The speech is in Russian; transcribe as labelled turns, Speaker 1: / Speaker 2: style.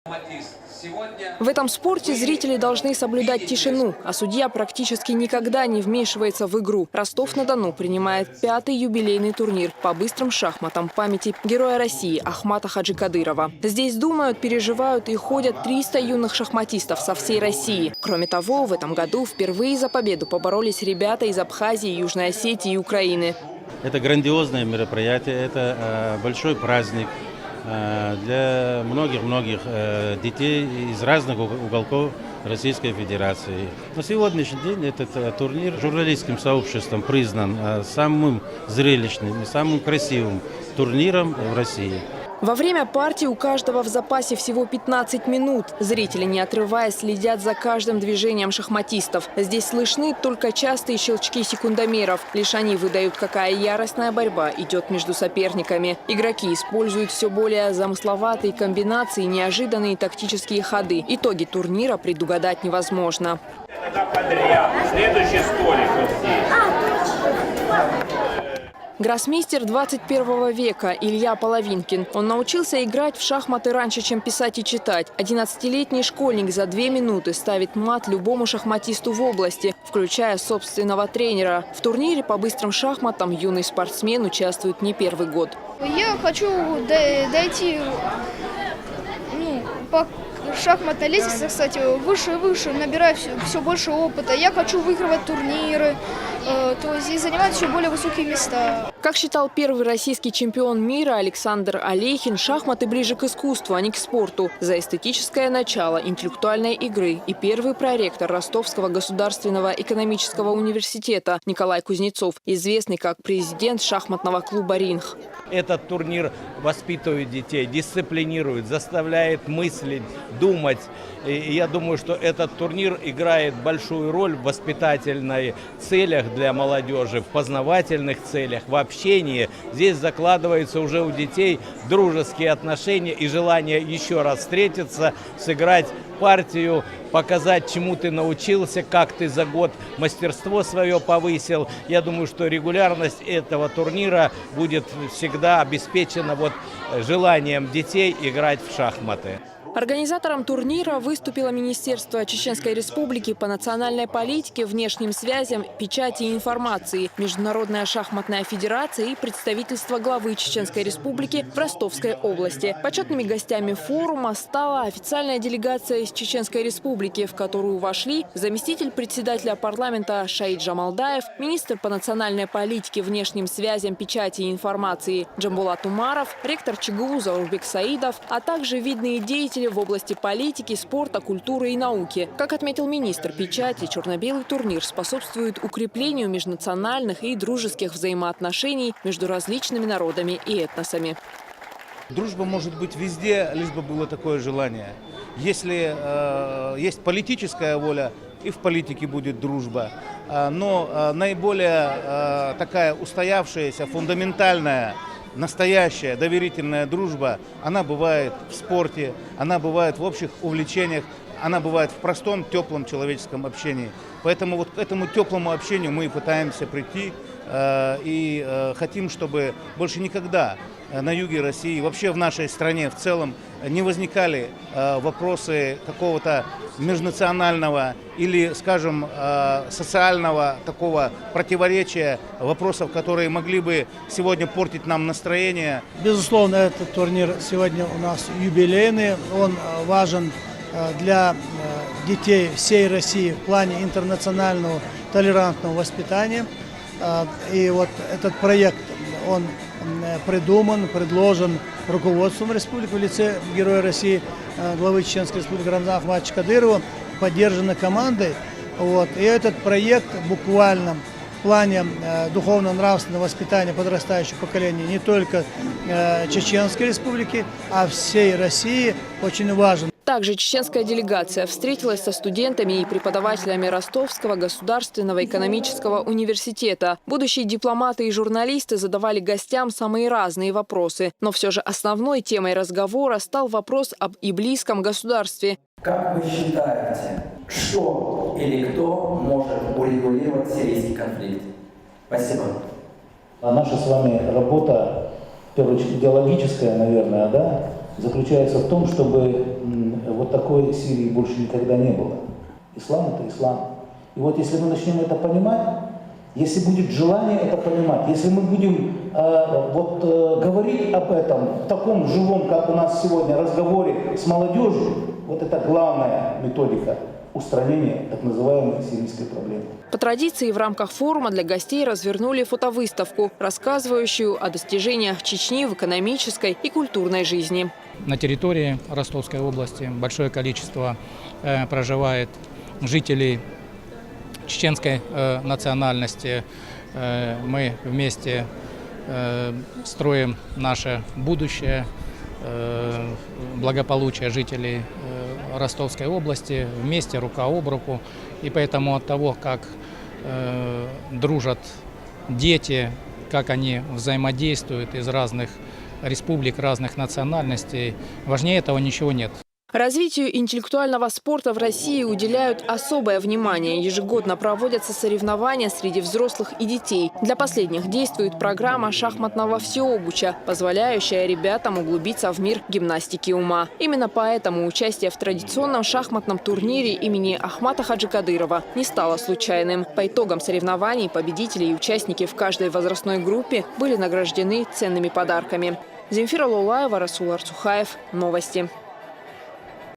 Speaker 1: В этом спорте зрители должны соблюдать тишину, а судья практически никогда не вмешивается в игру. Ростов-на-Дону принимает 5-й юбилейный турнир по быстрым шахматам памяти Героя России Ахмата Хаджикадырова. Здесь думают, переживают и ходят 300 юных шахматистов со всей России. Кроме того, в этом году впервые за победу поборолись ребята из Абхазии, Южной Осетии и Украины.
Speaker 2: Это грандиозное мероприятие, это большой праздник для многих-многих детей из разных уголков Российской Федерации. На сегодняшний день этот турнир журналистским сообществом признан самым зрелищным и самым красивым турниром в России.
Speaker 1: Во время партии у каждого в запасе всего 15 минут. Зрители, не отрываясь, следят за каждым движением шахматистов. Здесь слышны только частые щелчки секундомеров. Лишь они выдают, какая яростная борьба идет между соперниками. Игроки используют все более замысловатые комбинации, неожиданные тактические ходы. Итоги турнира предугадать невозможно.
Speaker 3: Следующий столик вот здесь.
Speaker 1: Гроссмейстер 21 века Илья Половинкин. Он научился играть в шахматы раньше, чем писать и читать. 11-летний школьник за 2 минуты ставит мат любому шахматисту в области, включая собственного тренера. В турнире по быстрым шахматам юный спортсмен участвует не первый год.
Speaker 4: Я хочу дойти по шахматной лестнице, кстати, выше и выше, набирать все больше опыта. Я хочу выигрывать турниры, то есть и занимать все более высокие места.
Speaker 1: Как считал первый российский чемпион мира Александр Алейхин, шахматы ближе к искусству, а не к спорту. За эстетическое начало интеллектуальной игры и первый проректор Ростовского государственного экономического университета Николай Кузнецов, известный как президент шахматного клуба «Ринг».
Speaker 5: Этот турнир воспитывает детей, дисциплинирует, заставляет мыслить, думать. И я думаю, что этот турнир играет большую роль в воспитательных целях для молодежи, в познавательных целях, в общении. Здесь закладывается уже у детей дружеские отношения и желание еще раз встретиться, сыграть партию, показать, чему ты научился, как ты за год мастерство свое повысил. Я думаю, что регулярность этого турнира будет всегда обеспечена желанием детей играть в шахматы.
Speaker 1: Организатором турнира выступило Министерство Чеченской Республики по национальной политике, внешним связям, печати и информации, Международная шахматная федерация и представительство главы Чеченской Республики в Ростовской области. Почетными гостями форума стала официальная делегация из Чеченской Республики, в которую вошли заместитель председателя парламента Шаид Джамалдаев, министр по национальной политике, внешним связям, печати и информации Джамбулат Умаров, ректор ЧГУ Заурбек Саидов, а также видные деятели в области политики, спорта, культуры и науки. Как отметил министр печати, черно-белый турнир способствует укреплению межнациональных и дружеских взаимоотношений между различными народами и этносами.
Speaker 6: Дружба может быть везде, лишь бы было такое желание. Если есть политическая воля, и в политике будет дружба. Но наиболее такая устоявшаяся, фундаментальная, настоящая доверительная дружба, она бывает в спорте, она бывает в общих увлечениях, она бывает в простом, теплом человеческом общении. Поэтому к этому теплому общению мы и пытаемся прийти и хотим, чтобы больше никогда на юге России, вообще в нашей стране в целом, не возникали вопросы какого-то межнационального или, скажем, социального такого противоречия, вопросов, которые могли бы сегодня портить нам настроение.
Speaker 7: Безусловно, этот турнир сегодня у нас юбилейный, он важен для детей всей России в плане интернационального толерантного воспитания. И вот этот проект, он придуман, предложен руководством республики в лице Героя России, главы Чеченской Республики Рамзана Ахматовича Кадырова, поддержана командой. И этот проект буквально в плане духовно-нравственного воспитания подрастающего поколения не только Чеченской Республики, а всей России очень важен.
Speaker 1: Также чеченская делегация встретилась со студентами и преподавателями Ростовского государственного экономического университета. Будущие дипломаты и журналисты задавали гостям самые разные вопросы. Но все же основной темой разговора стал вопрос об иблийском государстве.
Speaker 8: Как вы считаете, что или кто может урегулировать сирийский конфликт? Спасибо.
Speaker 9: А наша с вами работа, в первую очередь идеологическая, наверное, заключается в том, чтобы вот такой Сирии больше никогда не было. Ислам – это ислам. И вот если мы начнем это понимать, если будет желание это понимать, если мы будем говорить об этом в таком живом, как у нас сегодня, разговоре с молодежью, вот это главная методика устранения так называемой сирийской проблемы.
Speaker 1: По традиции в рамках форума для гостей развернули фотовыставку, рассказывающую о достижениях Чечни в экономической и культурной жизни.
Speaker 3: На территории Ростовской области большое количество проживает жителей чеченской национальности. Мы вместе строим наше будущее, благополучие жителей Ростовской области, вместе, рука об руку. И поэтому от того, как дружат дети, как они взаимодействуют из разных республик, разных национальностей, важнее этого ничего нет.
Speaker 1: Развитию интеллектуального спорта в России уделяют особое внимание. Ежегодно проводятся соревнования среди взрослых и детей. Для последних действует программа шахматного всеобуча, позволяющая ребятам углубиться в мир гимнастики ума. Именно поэтому участие в традиционном шахматном турнире имени Ахмата Хаджикадырова не стало случайным. По итогам соревнований победители и участники в каждой возрастной группе были награждены ценными подарками. Земфира Лолаева, Расул Арцухаев. Новости.